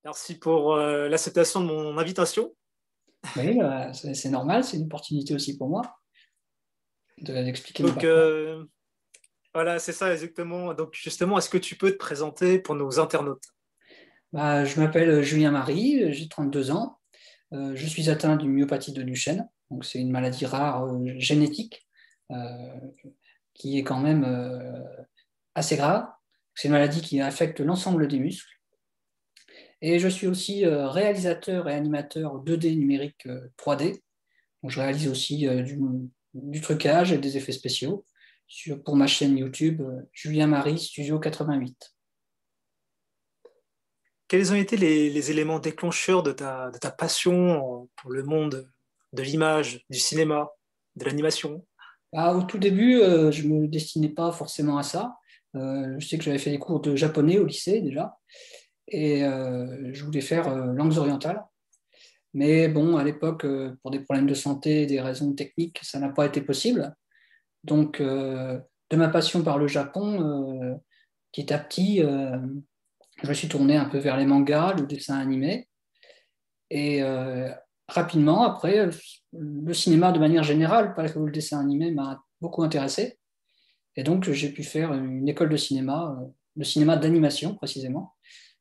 Merci pour l'acceptation de mon invitation. Oui, c'est normal, c'est une opportunité aussi pour moi d'expliquer mon Donc, parcours. voilà, c'est ça exactement. Donc, justement, est-ce que tu peux te présenter pour nos internautes? Je m'appelle Julien Marie, j'ai 32 ans. Je suis atteint d'une myopathie de Duchenne. Donc, c'est une maladie rare génétique euh, qui est quand même assez grave. C'est une maladie qui affecte l'ensemble des muscles. Et je suis aussi réalisateur et animateur 2D numérique 3D. Donc, je réalise aussi du trucage et des effets spéciaux pour ma chaîne YouTube Julien Marie Studio 88. Quels ont été les éléments déclencheurs de ta passion pour le monde de l'image, du cinéma, de l'animation? Au tout début, je ne me destinais pas forcément à ça. Je sais que j'avais fait des cours de japonais au lycée déjà, et je voulais faire langues orientales. Mais bon, à l'époque, pour des problèmes de santé et des raisons techniques, ça n'a pas été possible. Donc, de ma passion par le Japon, petit à petit, je me suis tourné un peu vers les mangas, le dessin animé, et rapidement, après, le cinéma de manière générale, pas que le dessin animé, m'a beaucoup intéressé. Et donc, j'ai pu faire une école de cinéma d'animation précisément,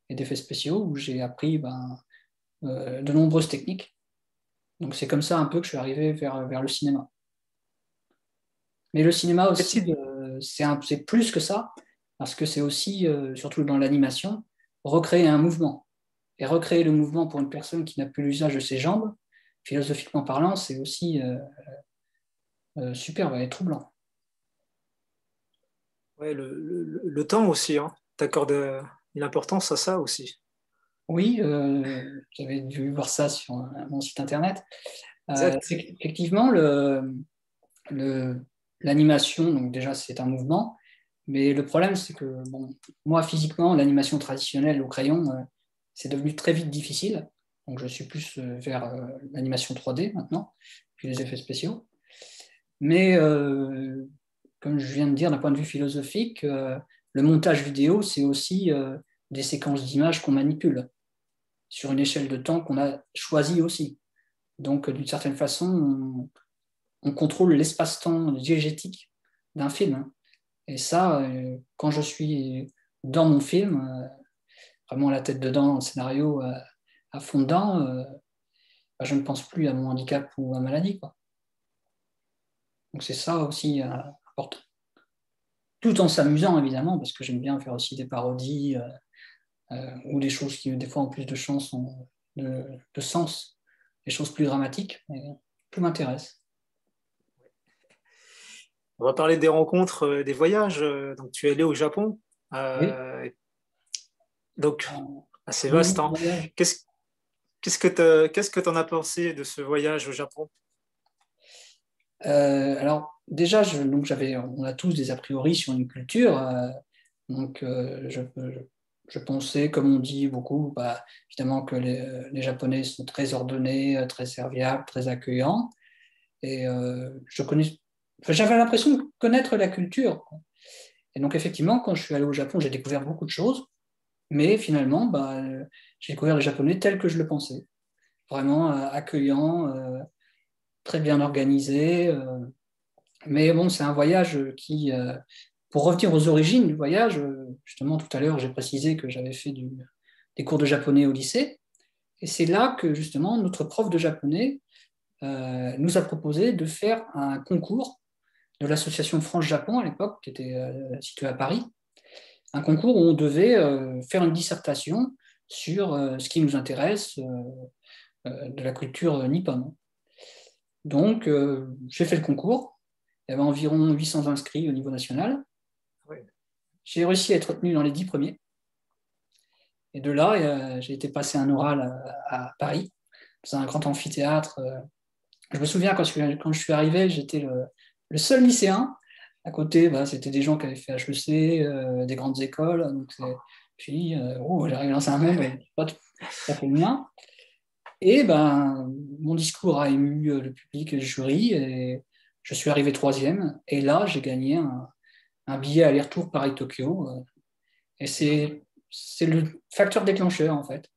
et d'effets spéciaux, où j'ai appris de nombreuses techniques. Donc, c'est comme ça un peu que je suis arrivé vers le cinéma. Mais le cinéma Quel aussi, type, c'est plus que ça, parce que c'est aussi, surtout dans l'animation, recréer un mouvement. Et recréer le mouvement pour une personne qui n'a plus l'usage de ses jambes, philosophiquement parlant, c'est aussi super et troublant. ouais, le temps aussi, hein. T'accordes une importance à ça aussi. Oui, j'avais dû voir ça sur mon site internet. Exact. Effectivement, le- l'animation, donc déjà, c'est un mouvement, mais le problème, c'est que bon, moi, physiquement, l'animation traditionnelle au crayon, c'est devenu très vite difficile. Donc, je suis plus vers l'animation 3D maintenant, puis les effets spéciaux. Mais comme je viens de dire, d'un point de vue philosophique, le montage vidéo, c'est aussi des séquences d'images qu'on manipule sur une échelle de temps qu'on a choisie aussi. Donc, d'une certaine façon, on contrôle l'espace-temps diégétique d'un film. Et ça, quand je suis dans mon film, vraiment la tête dedans, dans le scénario à fond dedans, je ne pense plus à mon handicap ou à ma maladie, quoi. Donc c'est ça aussi important. Tout en s'amusant, évidemment, parce que j'aime bien faire aussi des parodies ou des choses qui, des fois, en plus de chance, ont de sens, des choses plus dramatiques, mais plus m'intéressent. On va parler des rencontres, des voyages. Donc, tu es allé au Japon. Oui, Euh, donc, assez oui, vaste, oui, hein. voyage. Qu'est-ce, qu'est-ce que tu en as pensé de ce voyage au Japon? Alors, déjà, on a tous des a priori sur une culture. Donc, je pensais, comme on dit beaucoup, évidemment que les Japonais sont très ordonnés, très serviables, très accueillants. Et j'avais l'impression de connaître la culture, quoi. Et donc, effectivement, quand je suis allé au Japon, j'ai découvert beaucoup de choses. Mais finalement, j'ai découvert le Japonais tel que je le pensais. Vraiment accueillant, très bien organisé. Mais bon, c'est un voyage pour revenir aux origines du voyage, justement tout à l'heure, j'ai précisé que j'avais fait des cours de japonais au lycée. Et c'est là que justement notre prof de japonais nous a proposé de faire un concours de l'association France-Japon à l'époque, qui était située à Paris. Un concours où on devait faire une dissertation sur ce qui nous intéresse de la culture nippone. Donc, j'ai fait le concours. Il y avait environ 800 inscrits au niveau national. Ouais. J'ai réussi à être retenu dans les 10 premiers. Et de là, j'ai été passer un oral à Paris, dans un grand amphithéâtre. Je me souviens, quand je suis arrivé, j'étais le seul lycéen. À côté, c'était des gens qui avaient fait HEC, des grandes écoles. Donc, je me suis dit, oh, j'arrive dans un monde pas tout à fait le mien. Et mon discours a ému le public et le jury. Et je suis arrivé troisième. Et là, j'ai gagné un billet aller-retour Paris-Tokyo. Et c'est le facteur déclencheur, en fait.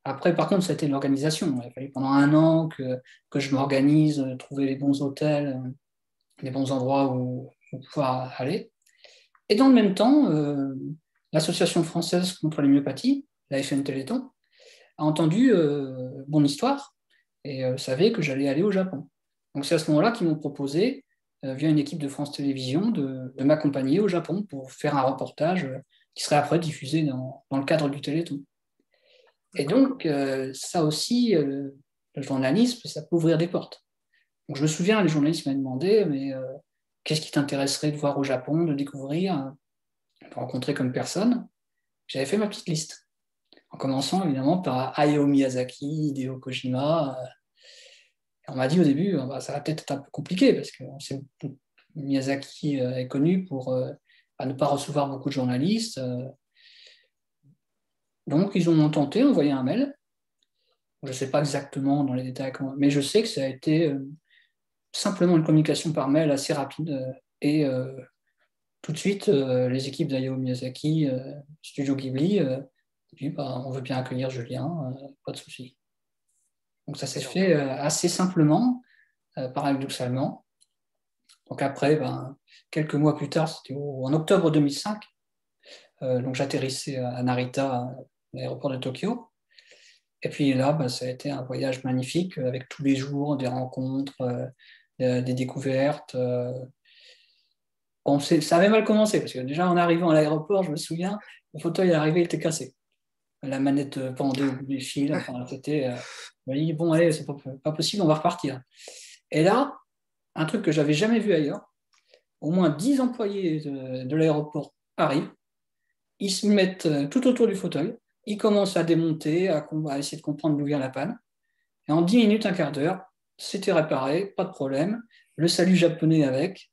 Après, par contre, c'était l'organisation. Il a fallu pendant un an que je m'organise, trouver les bons hôtels, les bons endroits où pouvoir aller. Et dans le même temps, l'Association française contre l'homéopathie, la FN Téléthon, a entendu mon histoire et savait que j'allais aller au Japon. Donc c'est à ce moment-là qu'ils m'ont proposé, via une équipe de France Télévisions, de m'accompagner au Japon pour faire un reportage qui serait après diffusé dans le cadre du Téléthon. Et D'accord. donc, ça aussi, le journalisme, ça peut ouvrir des portes. Donc, je me souviens, les journalistes m'avaient demandé, mais qu'est-ce qui t'intéresserait de voir au Japon, de découvrir, de rencontrer comme personne? J'avais fait ma petite liste, en commençant évidemment par Hayao Miyazaki, Hideo Kojima. On m'a dit au début, bah, ça va peut-être être un peu compliqué, parce que Miyazaki est connu pour à ne pas recevoir beaucoup de journalistes. Donc, ils ont tenté, envoyé un mail. Je ne sais pas exactement dans les détails, mais je sais que ça a été simplement une communication par mail assez rapide. Et tout de suite, les équipes d'Hayao Miyazaki, Studio Ghibli, dit, bah, on veut bien accueillir Julien, pas de souci. Donc ça s'est fait assez simplement, paradoxalement. Donc après, ben, quelques mois plus tard, c'était en octobre 2005, donc j'atterrissais à Narita, à l'aéroport de Tokyo. Et puis là, bah, ça a été un voyage magnifique avec tous les jours des rencontres, des découvertes. Bon, ça avait mal commencé parce que déjà en arrivant à l'aéroport, je me souviens, le fauteuil est arrivé, il était cassé. La manette pendait au bout du fil. Enfin, c'était. On m'a dit, bon, allez, c'est pas possible, on va repartir. Et là, un truc que j'avais jamais vu ailleurs, au moins 10 employés de l'aéroport arrivent, ils se mettent tout autour du fauteuil, ils commencent à démonter, à essayer de comprendre d'où vient la panne. Et en 10 minutes, un quart d'heure, c'était réparé, pas de problème. Le salut japonais avec.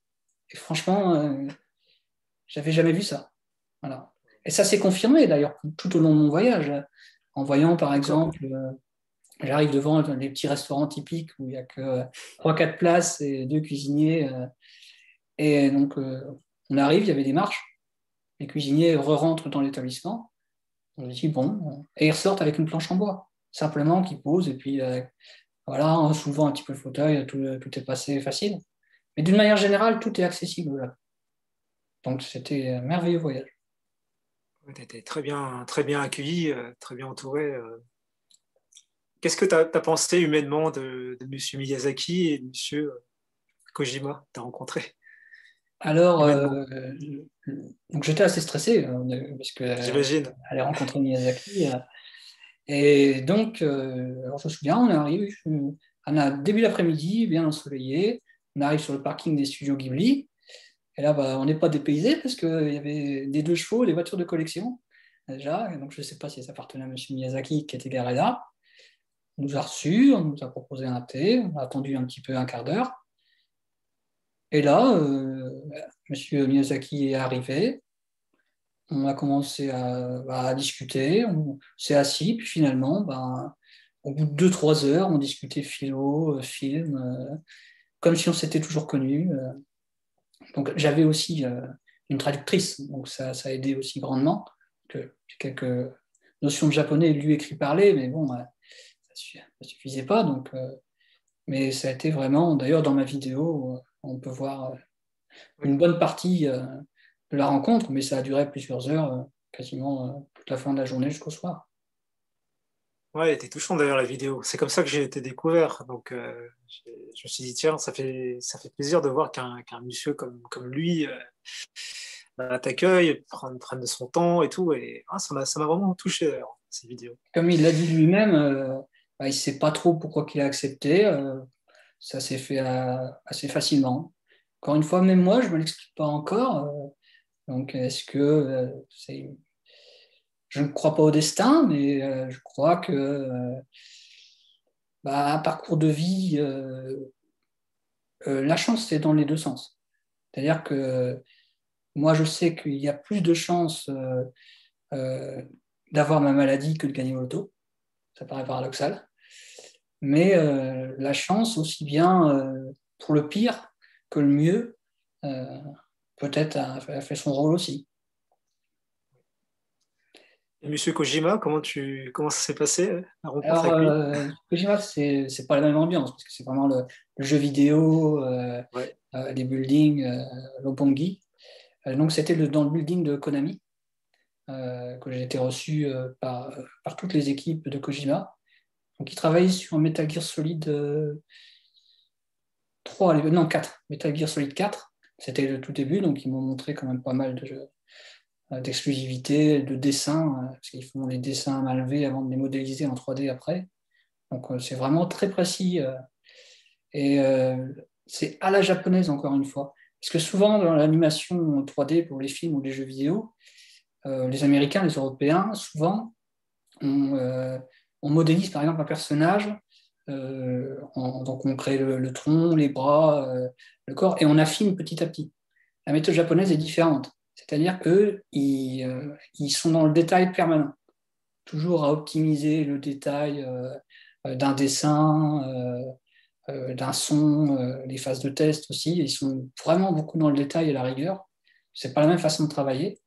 Et franchement, j'avais jamais vu ça. Voilà. Et ça s'est confirmé d'ailleurs tout au long de mon voyage. En voyant par D'accord. exemple, j'arrive devant les petits restaurants typiques où il n'y a que 3-4 places et 2 cuisiniers. Et donc, on arrive, il y avait des marches. Les cuisiniers re-rentrent dans l'établissement. On me dit, bon, et ils ressortent avec une planche en bois, simplement, qui posent, et puis voilà, en soulevant un petit peu le fauteuil, tout est passé facile. Mais d'une manière générale, tout est accessible là. Donc c'était un merveilleux voyage. Tu été très bien accueilli, très bien entouré. Qu'est-ce que tu as pensé humainement de M. Miyazaki et de M. Kojima, tu as rencontré Alors, humainement, donc j'étais assez stressé parce que j'imagine. aller rencontrer Miyazaki. Et donc, alors je me souviens, on est arrivé on a début d'après-midi, bien ensoleillé. On arrive sur le parking des studios Ghibli. Et là, bah, on n'est pas dépaysé parce qu'il y avait des 2 chevaux, des voitures de collection déjà. Et donc, je ne sais pas si ça appartenait à M. Miyazaki qui était garé là. On nous a reçus, on nous a proposé un thé, on a attendu un petit peu un quart d'heure. Et là, M. Miyazaki est arrivé, on a commencé à discuter, on s'est assis, puis finalement, ben, au bout de 2-3 heures, on discutait philo, film, comme si on s'était toujours connus. Donc j'avais aussi une traductrice, donc ça a aidé aussi grandement. Que j'ai quelques notions de japonais, lu, écrit, parlé, mais bon, ça suffisait pas. Donc, mais ça a été vraiment, d'ailleurs, dans ma vidéo, on peut voir Oui, une bonne partie de la rencontre, mais ça a duré plusieurs heures, quasiment toute la fin de la journée jusqu'au soir. ouais, elle était touchante d'ailleurs la vidéo. C'est comme ça que j'ai été découvert. Donc, je me suis dit, tiens, ça fait plaisir de voir qu'un monsieur comme lui bah, t'accueille, prenne de son temps et tout. Et ça m'a vraiment touché d'ailleurs, ces vidéos. Comme il l'a dit lui-même, bah, il ne sait pas trop pourquoi il a accepté. Ça s'est fait assez facilement. Encore une fois, même moi, je ne me l'explique pas encore. Donc, est-ce que c'est... Je ne crois pas au destin, mais je crois que bah, un parcours de vie, la chance, c'est dans les deux sens. C'est-à-dire que moi, je sais qu'il y a plus de chances euh, d'avoir ma maladie que de gagner au loto. Ça paraît paradoxal. Mais la chance, aussi bien pour le pire que le mieux, euh, peut-être a fait son rôle aussi. Et Monsieur Kojima, comment ça s'est passé, la rencontre Alors, avec lui? Kojima, c'est pas la même ambiance, parce que c'est vraiment le jeu vidéo, Ouais. les buildings, l'Opongi. Donc, c'était dans le building de Konami, que j'ai été reçu par toutes les équipes de Kojima. Donc, il travaillait sur Metal Gear Solid 3, non 4, Metal Gear Solid 4. C'était le tout début, donc ils m'ont montré quand même pas mal d'exclusivité, de dessins, parce qu'ils font les dessins à main levée avant de les modéliser en 3D après. Donc c'est vraiment très précis et c'est à la japonaise encore une fois. Parce que souvent dans l'animation 3D pour les films ou les jeux vidéo, les Américains, les Européens, souvent on, on modélise par exemple un personnage, donc on crée le tronc, les bras, le corps, et on affine petit à petit. La méthode japonaise est différente. C'est-à-dire qu'eux, ils sont dans le détail permanent, toujours à optimiser le détail d'un dessin, d'un son, les phases de test aussi. Ils sont vraiment beaucoup dans le détail et la rigueur. C'est pas la même façon de travailler.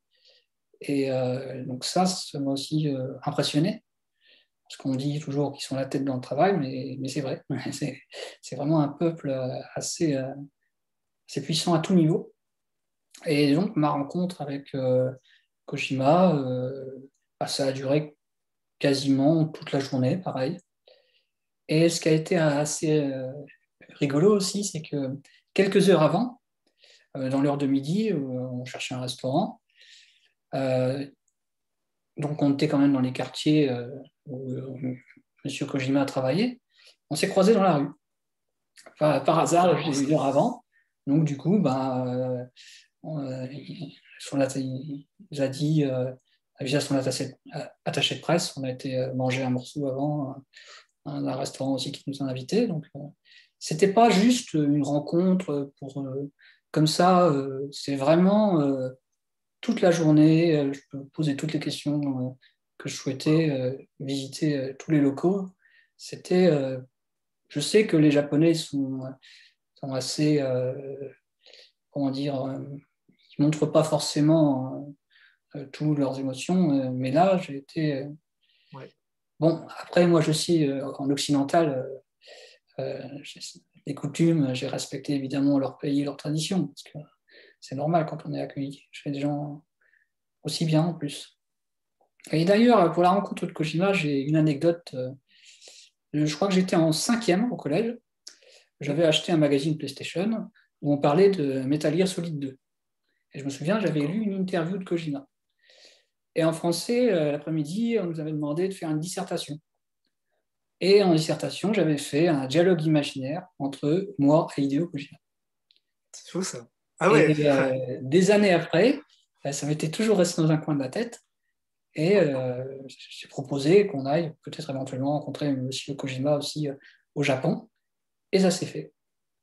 Et donc ça m'a aussi impressionné. Parce qu'on dit toujours qu'ils sont la tête dans le travail, mais c'est vrai. C'est vraiment un peuple assez puissant à tout niveau. Et donc, ma rencontre avec Kojima, ça a duré quasiment toute la journée, pareil. Et ce qui a été assez rigolo aussi, c'est que quelques heures avant, dans l'heure de midi, on cherchait un restaurant. Euh, donc, on était quand même dans les quartiers où Monsieur Kojima a travaillé. On s'est croisés dans la rue. Par C'est hasard, marrant, ça. une heure avant. Donc, du coup, il nous a dit, via son attaché de presse, on a été manger un morceau avant, un restaurant aussi qui nous a invités. Donc, c'était pas juste une rencontre comme ça, c'est vraiment toute la journée, je peux poser toutes les questions que je souhaitais, visiter tous les locaux. C'était, je sais que les Japonais sont assez, comment dire, ils montrent pas forcément toutes leurs émotions, mais là, j'ai été. Ouais. Bon, après, moi, je suis en occidental, les coutumes, j'ai respecté évidemment leur pays, leurs traditions, parce que c'est normal quand on est accueilli chez des gens aussi bien en plus. Et d'ailleurs, pour la rencontre de Kojima, j'ai une anecdote. Je crois que j'étais en cinquième au collège. J'avais acheté un magazine PlayStation où on parlait de Metal Gear Solid 2. Et je me souviens, j'avais lu D'accord. une interview de Kojima. Et en français, l'après-midi, on nous avait demandé de faire une dissertation. Et en dissertation, j'avais fait un dialogue imaginaire entre moi et Hideo Kojima. C'est fou, ça. Ah ouais. Et des années après, ça m'était toujours resté dans un coin de la tête. Et j'ai proposé qu'on aille peut-être éventuellement rencontrer M. Kojima aussi au Japon. Et ça s'est fait.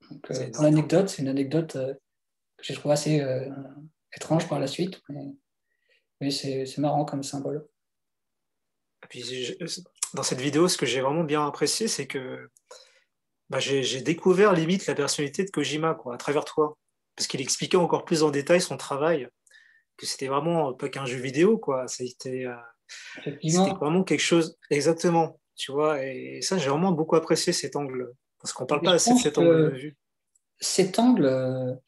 Donc, C'est pour énorme. l'anecdote, c'est une anecdote que j'ai trouvée assez étrange par la suite. Mais c'est marrant comme symbole. Et puis, dans cette vidéo, ce que j'ai vraiment bien apprécié, c'est que bah, j'ai découvert limite la personnalité de Kojima, quoi, à travers toi. Parce qu'il expliquait encore plus en détail son travail, que c'était vraiment pas qu'un jeu vidéo, quoi. C'était Effectivement, vraiment quelque chose, exactement, tu vois. Et ça, j'ai vraiment beaucoup apprécié cet angle, parce qu'on parle et pas je assez de pense cet angle de que vue. cet angle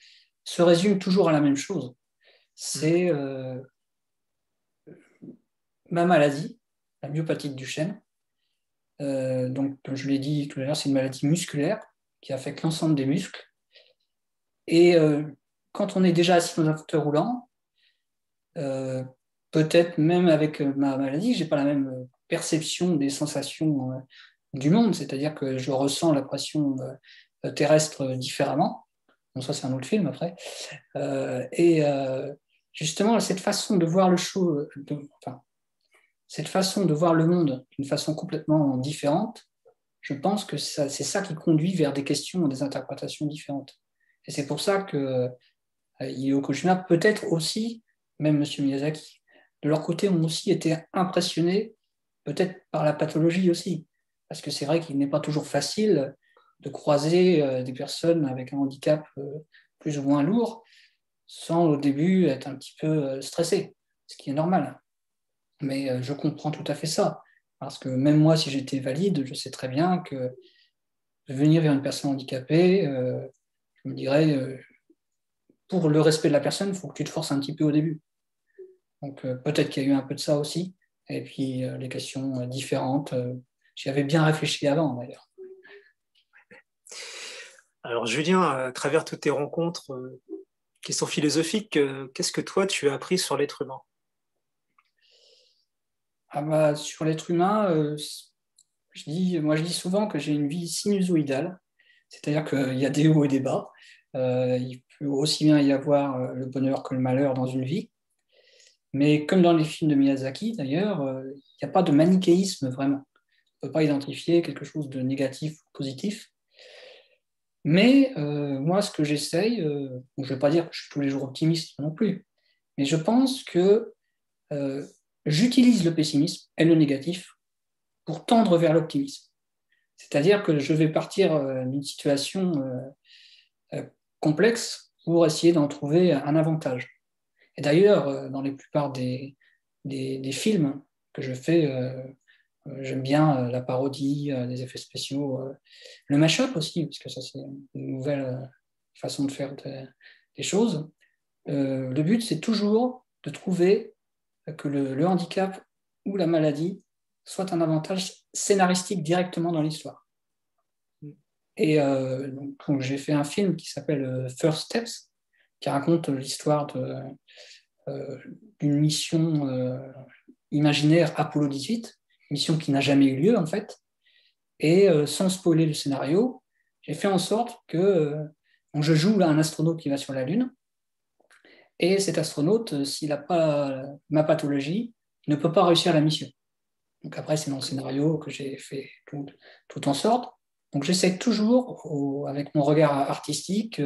se résume toujours à la même chose. Mm. C'est ma maladie, la myopathie de Duchenne. Donc, comme je l'ai dit tout à l'heure, c'est une maladie musculaire qui affecte l'ensemble des muscles. Et quand on est déjà assis dans un fauteuil roulant, euh, peut-être même avec ma maladie, j'ai pas la même perception des sensations du monde, c'est-à-dire que je ressens la pression terrestre différemment. Bon, ça, c'est un autre film après. Et justement, cette façon de voir le show, enfin, cette façon de voir le monde d'une façon complètement différente, je pense que c'est ça qui conduit vers des questions et des interprétations différentes. Et c'est pour ça que Hideo Kojima, peut-être aussi, même Monsieur Miyazaki, de leur côté, ont aussi été impressionnés, peut-être par la pathologie aussi. Parce que c'est vrai qu'il n'est pas toujours facile de croiser des personnes avec un handicap plus ou moins lourd sans au début être un petit peu stressé, ce qui est normal. Mais je comprends tout à fait ça. Parce que même moi, si j'étais valide, je sais très bien que venir vers une personne handicapée, je me dirais, pour le respect de la personne, il faut que tu te forces un petit peu au début. Donc peut-être qu'il y a eu un peu de ça aussi. Et puis les questions différentes, j'y avais bien réfléchi avant d'ailleurs. Alors Julien, à travers toutes tes rencontres, questions philosophiques, qu'est-ce que toi tu as appris sur l'être humain? Ah bah, sur l'être humain, je dis souvent que j'ai une vie sinusoïdale, c'est-à-dire qu'il y a des hauts et des bas. Il peut aussi bien y avoir le bonheur que le malheur dans une vie. Mais comme dans les films de Miyazaki, d'ailleurs, il n'y a pas de manichéisme vraiment. On ne peut pas identifier quelque chose de négatif ou positif. Mais moi, ce que j'essaye, je ne vais pas dire que je suis tous les jours optimiste non plus, mais je pense que euh, j'utilise le pessimisme et le négatif pour tendre vers l'optimisme. C'est-à-dire que je vais partir d'une situation euh, complexe pour essayer d'en trouver un avantage. Et d'ailleurs, dans la plupart des films que je fais, j'aime bien la parodie, les effets spéciaux, le mash-up aussi, parce que ça c'est une nouvelle façon de faire des choses. Le but, c'est toujours de trouver que le handicap ou la maladie soit un avantage scénaristique directement dans l'histoire. Et donc, j'ai fait un film qui s'appelle First Steps, qui raconte l'histoire euh, d'une mission imaginaire Apollo 18, mission qui n'a jamais eu lieu en fait. Et sans spoiler le scénario, j'ai fait en sorte que je joue là un astronaute qui va sur la Lune. Et cet astronaute, s'il n'a pas ma pathologie, il ne peut pas réussir la mission. Donc après, c'est dans le scénario que j'ai fait tout en sorte. Donc j'essaie toujours, avec mon regard artistique,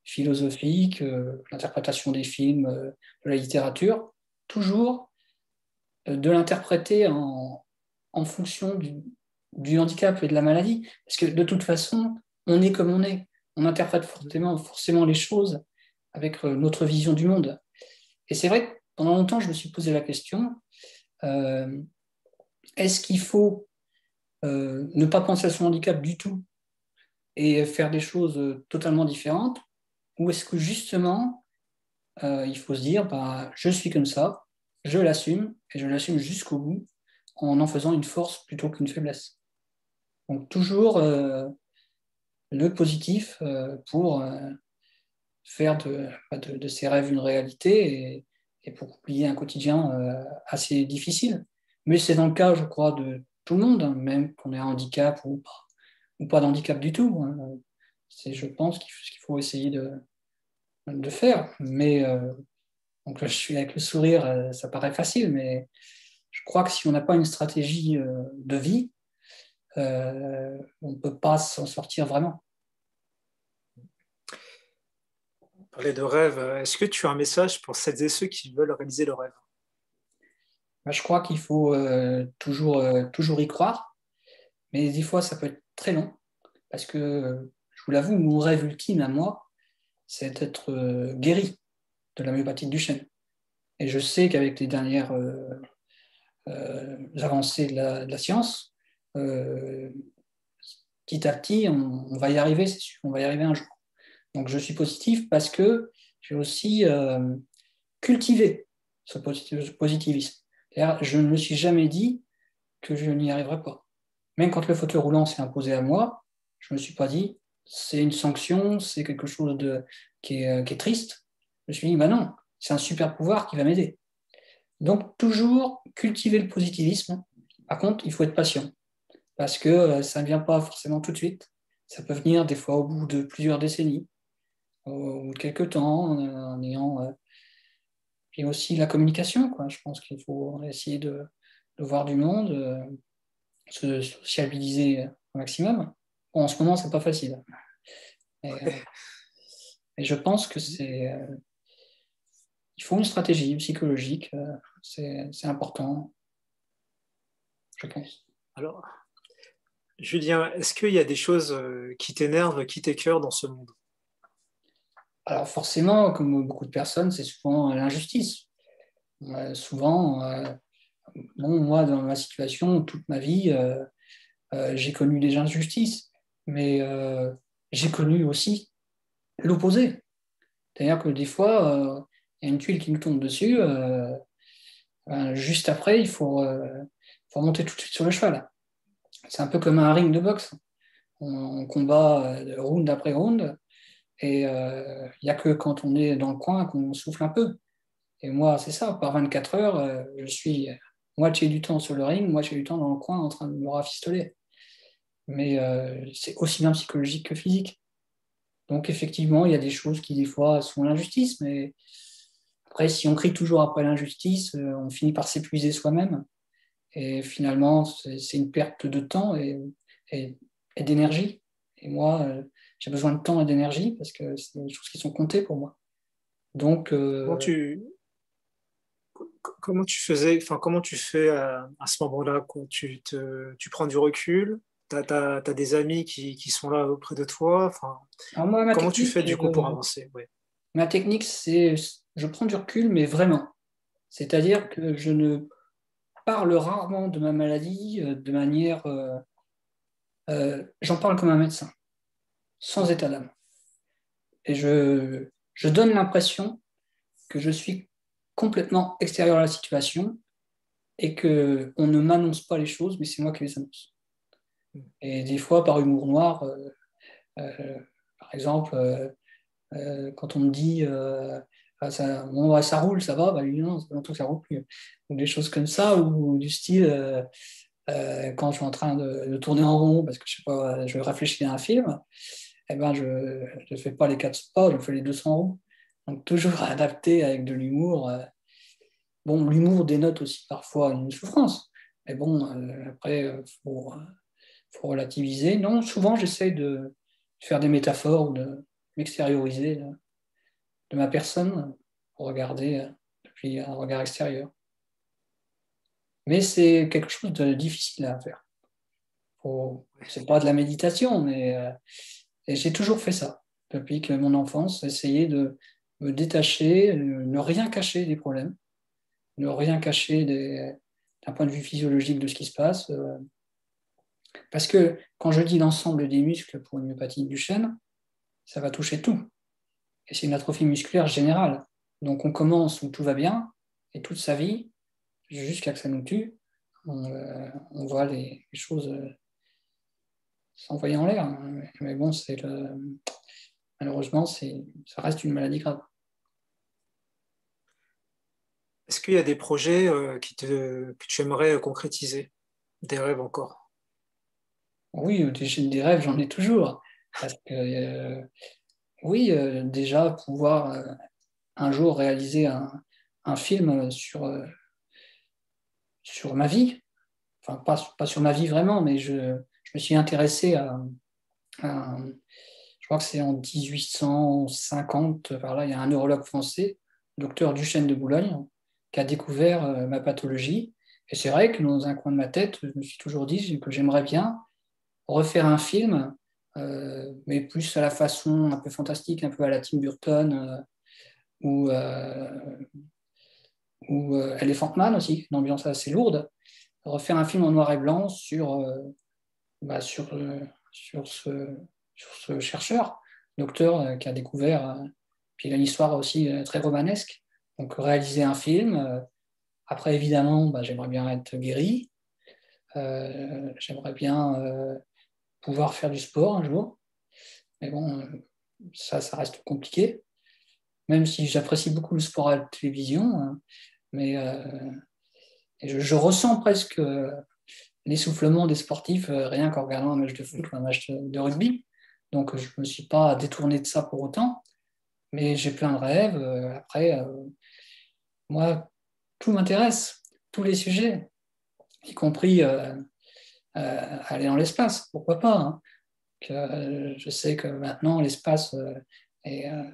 philosophique, l'interprétation des films, de la littérature, toujours de l'interpréter en fonction du handicap et de la maladie. Parce que de toute façon, on est comme on est. On interprète forcément les choses avec notre vision du monde. Et c'est vrai que pendant longtemps, je me suis posé la question, euh, est-ce qu'il faut ne pas penser à son handicap du tout et faire des choses totalement différentes, ou est-ce que justement, il faut se dire, bah, je suis comme ça, je l'assume, et je l'assume jusqu'au bout, en faisant une force plutôt qu'une faiblesse. Donc toujours le positif pour faire de ses rêves une réalité et pour oublier un quotidien assez difficile. Mais c'est dans le cas, je crois, de tout le monde, hein, même qu'on ait un handicap ou pas d'handicap du tout, hein. C'est, je pense, ce qu'il faut essayer de faire. Mais donc là, je suis avec le sourire, ça paraît facile, mais je crois que si on n'a pas une stratégie de vie, on ne peut pas s'en sortir vraiment. Parler de rêve, est-ce que tu as un message pour celles et ceux qui veulent réaliser leur rêve? Moi, je crois qu'il faut toujours y croire, mais des fois, ça peut être très long, parce que, je vous l'avoue, mon rêve ultime à moi, c'est d'être guéri de la myopathie de Duchenne. Et je sais qu'avec les dernières avancées de la science, euh, petit à petit, on va y arriver, c'est sûr, on va y arriver un jour. Donc je suis positif parce que j'ai aussi cultivé ce positivisme. C'est-à-dire, je ne me suis jamais dit que je n'y arriverais pas. Même quand le fauteuil roulant s'est imposé à moi, je ne me suis pas dit c'est une sanction, c'est quelque chose qui est triste. Je me suis dit, bah non, c'est un super pouvoir qui va m'aider. Donc, toujours cultiver le positivisme. Par contre, il faut être patient parce que ça ne vient pas forcément tout de suite. Ça peut venir des fois au bout de plusieurs décennies, au bout de quelques temps, en ayant. Et aussi la communication, quoi. Je pense qu'il faut essayer de voir du monde, se sociabiliser au maximum. Bon, en ce moment, c'est pas facile. Et je pense que il faut une stratégie psychologique, c'est important, je pense. Alors, Julien, est-ce qu'il y a des choses qui t'énervent, qui t'écœurent dans ce monde? Alors forcément, comme beaucoup de personnes, c'est souvent l'injustice. Souvent, Bon, moi, dans ma situation, toute ma vie, j'ai connu des injustices, mais j'ai connu aussi l'opposé. C'est-à-dire que des fois, il y a une tuile qui nous tombe dessus, juste après, faut remonter tout de suite sur le cheval. C'est un peu comme un ring de boxe. On combat round après round, et il n'y a que quand on est dans le coin qu'on souffle un peu. Et moi, c'est ça, par 24 heures, je suis moitié du temps sur le ring, moitié du temps dans le coin en train de me rafistoler. Mais c'est aussi bien psychologique que physique. Donc effectivement, il y a des choses qui des fois sont l'injustice, mais après, si on crie toujours après l'injustice, on finit par s'épuiser soi-même. Et finalement, c'est une perte de temps et, et d'énergie. Et moi, j'ai besoin de temps et d'énergie parce que c'est des choses qui sont comptées pour moi. Donc, Comment tu, comment tu faisais, enfin, comment tu fais à ce moment-là, quoi? Tu prends du recul, t'as des amis qui sont là auprès de toi, enfin, alors moi, comment tu fais du coup pour avancer? Ouais. ma technique, c'est je prends du recul, mais vraiment. C'est-à-dire que je ne parle rarement de ma maladie de manière... j'en parle comme un médecin, sans état d'âme. Et je donne l'impression que je suis complètement extérieur à la situation et qu'on ne m'annonce pas les choses, mais c'est moi qui les annonce. Et des fois, par humour noir, euh, par exemple, quand on me dit ah, ça, bon, ouais, ça roule, ça va, bah, non, ça fait longtemps que ça roule plus. Ou des choses comme ça, ou du style, quand je suis en train de tourner en rond, parce que je sais pas, je réfléchis à un film, eh ben, je ne fais pas les 4 pas, je fais les 200 ronds. Donc toujours adapté avec de l'humour. Bon, l'humour dénote aussi parfois une souffrance. Mais bon, après, faut relativiser. Non, souvent, j'essaye de faire des métaphores ou de m'extérioriser de ma personne pour regarder depuis un regard extérieur. Mais c'est quelque chose de difficile à faire. C'est pas de la méditation, mais et j'ai toujours fait ça. Depuis que mon enfance, essayer de me détacher, ne rien cacher des problèmes, ne rien cacher d'un point de vue physiologique de ce qui se passe. Parce que quand je dis l'ensemble des muscles pour une myopathie du chêne, ça va toucher tout. Et c'est une atrophie musculaire générale. Donc on commence où tout va bien, et toute sa vie, jusqu'à que ça nous tue, on voit les choses s'envoyer en l'air. Mais bon, malheureusement, ça reste une maladie grave. Est-ce qu'il y a des projets que tu aimerais concrétiser? Des rêves encore? Oui, des rêves, j'en ai toujours. Parce que, oui, déjà, pouvoir un jour réaliser un film sur ma vie, enfin, pas sur ma vie vraiment, mais je me suis intéressé je crois que c'est en 1850, par là, il y a un neurologue français, docteur Duchesne de Boulogne, qui a découvert ma pathologie. Et c'est vrai que dans un coin de ma tête, je me suis toujours dit que j'aimerais bien refaire un film, mais plus à la façon un peu fantastique, un peu à la Tim Burton, ou Elephant Man aussi, une ambiance assez lourde. Refaire un film en noir et blanc bah, sur, euh, sur, ce, sur ce chercheur, docteur qui a découvert. Puis il a une histoire aussi très romanesque. Donc réaliser un film. Après, évidemment, bah, j'aimerais bien être guéri. J'aimerais bien pouvoir faire du sport un jour. Mais bon, ça reste compliqué. Même si j'apprécie beaucoup le sport à la télévision. Mais je ressens presque l'essoufflement des sportifs rien qu'en regardant un match de foot ou un match de rugby. Donc je ne me suis pas détourné de ça pour autant. Mais j'ai plein de rêves. Après, moi, tout m'intéresse, tous les sujets, y compris aller dans l'espace. Pourquoi pas, hein. Je sais que maintenant, l'espace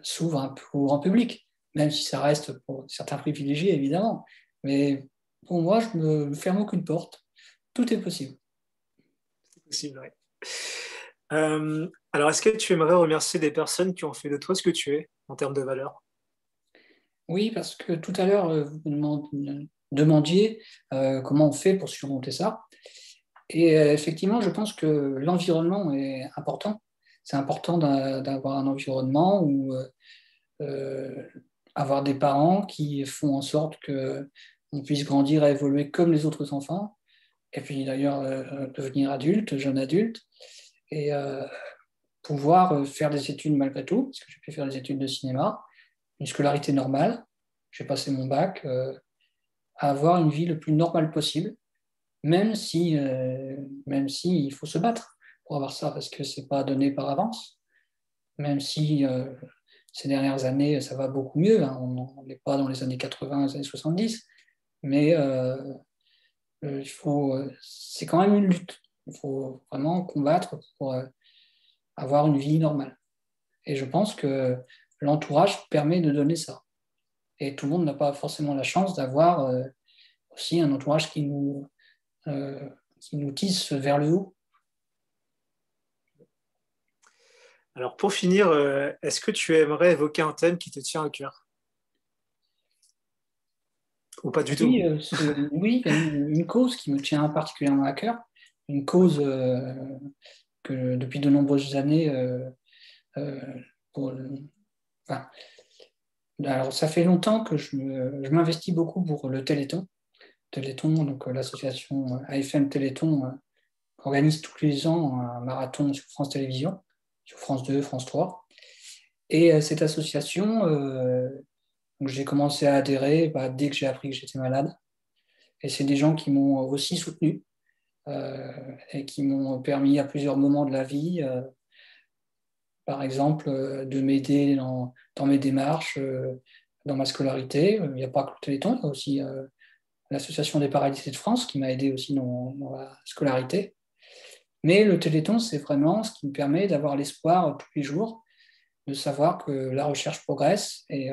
s'ouvre un peu au grand public, même si ça reste pour certains privilégiés, évidemment. Mais pour moi, je ne me ferme aucune porte. Tout est possible. C'est possible, ouais. Alors, est-ce que tu aimerais remercier des personnes qui ont fait de toi ce que tu es en termes de valeur? Oui, parce que tout à l'heure, vous me demandiez comment on fait pour surmonter ça. Et effectivement, je pense que l'environnement est important. C'est important d'avoir un environnement où avoir des parents qui font en sorte qu'on puisse grandir et évoluer comme les autres enfants, et puis d'ailleurs devenir adulte, jeune adulte, et pouvoir faire des études malgré tout, parce que j'ai pu faire des études de cinéma, une scolarité normale, j'ai passé mon bac, à avoir une vie le plus normale possible, même si il faut se battre pour avoir ça, parce que c'est pas donné par avance, même si ces dernières années, ça va beaucoup mieux, hein, on n'est pas dans les années 80, les années 70, mais c'est quand même une lutte. Il faut vraiment combattre pour avoir une vie normale. Et je pense que l'entourage permet de donner ça. Et tout le monde n'a pas forcément la chance d'avoir aussi un entourage euh, qui nous tisse vers le haut. Alors pour finir, est-ce que tu aimerais évoquer un thème qui te tient à cœur? Ou pas du tout? Oui, oui, il y a une cause qui me tient particulièrement à cœur, une cause que depuis de nombreuses années, euh, pour, enfin, alors ça fait longtemps que je m'investis beaucoup pour le Téléthon. Téléthon, donc l'association AFM Téléthon organise tous les ans un marathon sur France Télévisions, sur France 2, France 3. Et cette association, donc j'ai commencé à adhérer dès que j'ai appris que j'étais malade. Et c'est des gens qui m'ont aussi soutenu et qui m'ont permis à plusieurs moments de la vie, par exemple, de m'aider dans mes démarches, dans ma scolarité. Il n'y a pas que le Téléthon, il y a aussi l'Association des paralysés de France qui m'a aidé aussi dans la scolarité. Mais le Téléthon, c'est vraiment ce qui me permet d'avoir l'espoir tous les jours, de savoir que la recherche progresse et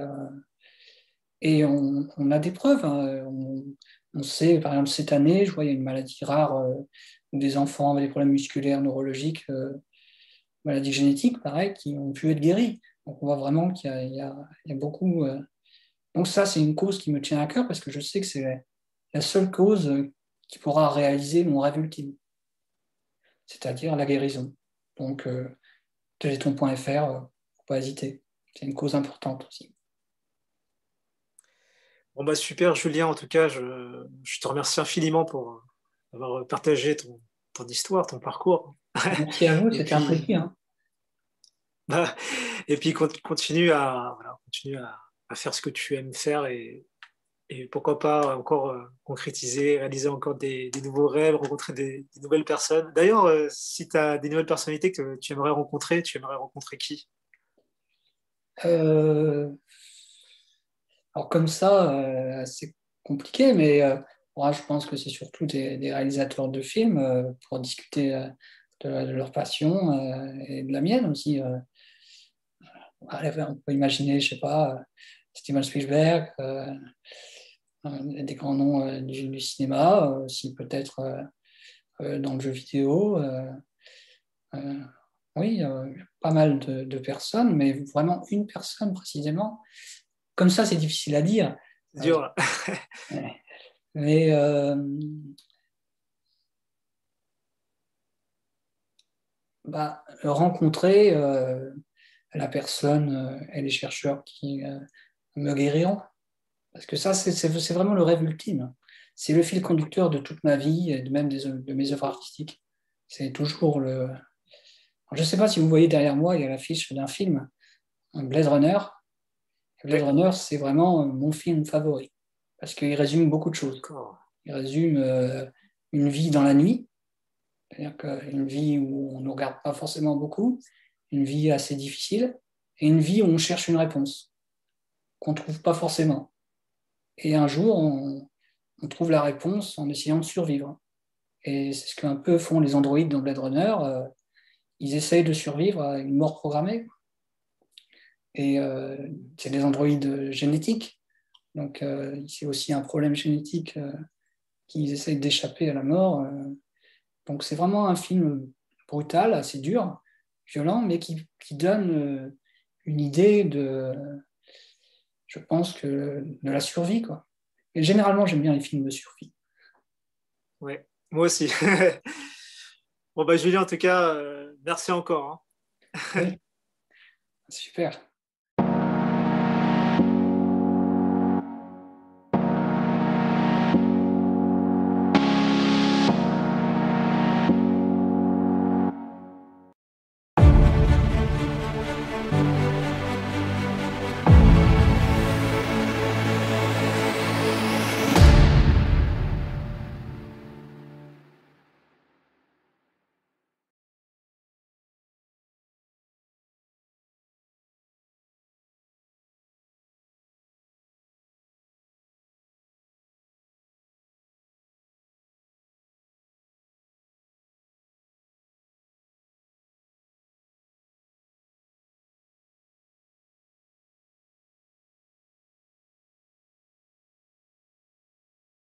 on a des preuves. Hein. On sait, par exemple, cette année, je vois, il y a une maladie rare où des enfants avec des problèmes musculaires, neurologiques, maladies génétiques, pareil, qui ont pu être guéris. Donc on voit vraiment qu'il y a beaucoup. Donc ça, c'est une cause qui me tient à cœur parce que je sais que c'est la seule cause qui pourra réaliser mon rêve ultime, c'est-à-dire la guérison. Donc, téléthon.fr, faut pas hésiter. C'est une cause importante aussi. Bon bah super Julien, en tout cas, je te remercie infiniment pour avoir partagé ton histoire, ton parcours. Merci à vous, Et c'était un puis, plaisir. Hein. bah, et puis continue à faire ce que tu aimes faire et pourquoi pas encore concrétiser, réaliser encore des nouveaux rêves, rencontrer des nouvelles personnes. D'ailleurs, si tu as des nouvelles personnalités que tu aimerais rencontrer qui? Euh, alors comme ça, c'est compliqué, mais moi, je pense que c'est surtout des réalisateurs de films pour discuter de leur passion et de la mienne aussi. Allez, on peut imaginer, je sais pas, Steven Spielberg, des grands noms du cinéma, aussi peut-être dans le jeu vidéo. Euh, oui, pas mal de personnes, mais vraiment une personne précisément. Comme ça, c'est difficile à dire. C'est dur, là. Mais rencontrer la personne et les chercheurs qui me guériront. Parce que ça, c'est vraiment le rêve ultime. C'est le fil conducteur de toute ma vie et même de mes œuvres artistiques. C'est toujours le. Je ne sais pas si vous voyez derrière moi, il y a l'affiche d'un film, Blade Runner. Blade Ouais, Runner, c'est vraiment mon film favori. Parce qu'il résume beaucoup de choses. d'accord. Il résume une vie dans la nuit, c'est-à-dire une vie où on ne regarde pas forcément beaucoup, une vie assez difficile, et une vie où on cherche une réponse qu'on ne trouve pas forcément. Et un jour, on trouve la réponse en essayant de survivre. Et c'est ce qu'un peu font les androïdes dans Blade Runner. Ils essayent de survivre à une mort programmée. Et c'est des androïdes génétiques. Donc, c'est aussi un problème génétique qu'ils essayent d'échapper à la mort. Donc, c'est vraiment un film brutal, assez dur, violent, mais qui donne une idée je pense, de la survie, quoi. Et généralement, j'aime bien les films de survie. Ouais, moi aussi. Bon, bah, Julien, en tout cas, merci encore, hein. Oui, super.